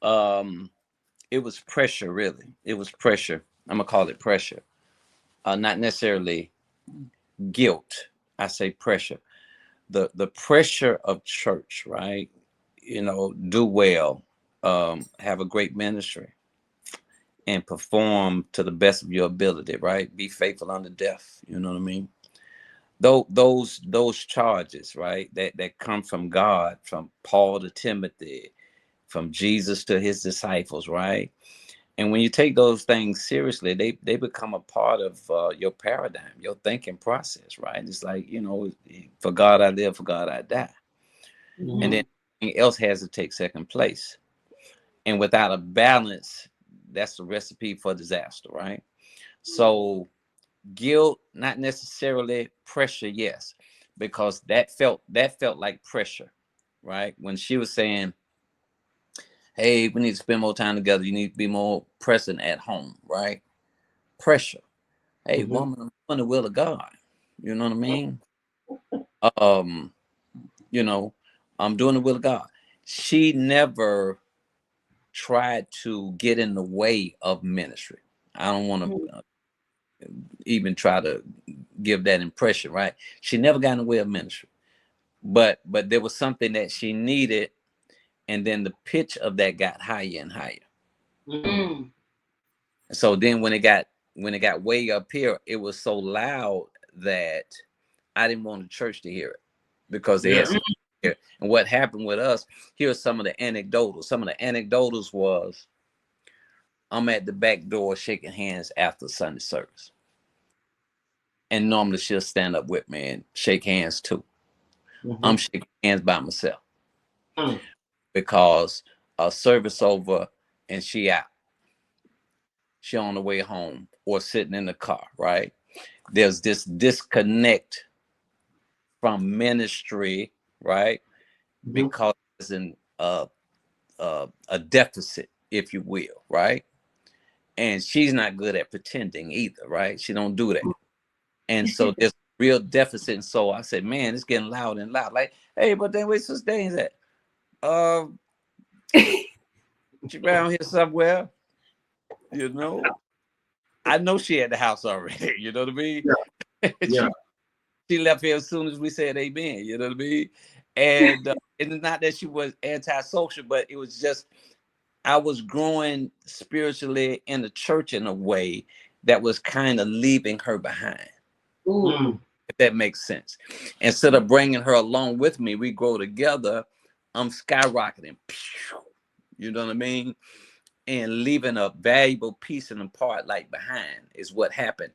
Um, it was pressure, really. It was pressure. I'm gonna call it pressure. Not necessarily guilt. I say pressure. The pressure of church, right? Do well, have a great ministry, and perform to the best of your ability, right? Be faithful unto death. You know what I mean? Those charges, right? That come from God, from Paul to Timothy, from Jesus to his disciples, right? And when you take those things seriously, they become a part of your paradigm, your thinking process, right? It's like, for God I live, for God I die. And Mm-hmm. then everything else has to take second place. And without a balance, that's the recipe for disaster, right? So guilt, not necessarily; pressure, yes, because that felt like pressure, right? When she was saying, hey, we need to spend more time together, you need to be more present at home, right? Pressure. Hey, Mm-hmm. woman, I'm doing the will of God. You know what I mean? Um, you know, I'm doing the will of God. She never tried to get in the way of ministry. I don't want to even try to give that impression, right? She never got in the way of ministry, but there was something that she needed, and then the pitch of that got higher and higher. Mm-hmm. So then when it got way up here, it was so loud that I didn't want the church to hear it because they Yeah. had something here. And what happened with us, here's some of the anecdotals. Some of the anecdotals was I'm at the back door shaking hands after Sunday service. And normally she'll stand up with me and shake hands too. Mm-hmm. I'm shaking hands by myself Mm-hmm. because a service over and she out. She on the way home or sitting in the car, right? There's this disconnect from ministry, right? Because there's a deficit, if you will, right? And she's not good at pretending either, right? She don't do that. And so there's real deficit. And so I said, man, it's getting loud and loud. Like, hey, but then where's Sister Dane's at? Uh, she around here somewhere, you know. I know she at the house already, you know what I mean? Yeah. Yeah. she she left here as soon as we said amen, you know what I mean? And it's not that she was antisocial, but it was just I was growing spiritually in the church in a way that was kind of leaving her behind, Mm. if that makes sense. Instead of bringing her along with me, we grow together. I'm skyrocketing, you know what I mean? And leaving a valuable piece and a part like behind is what happened.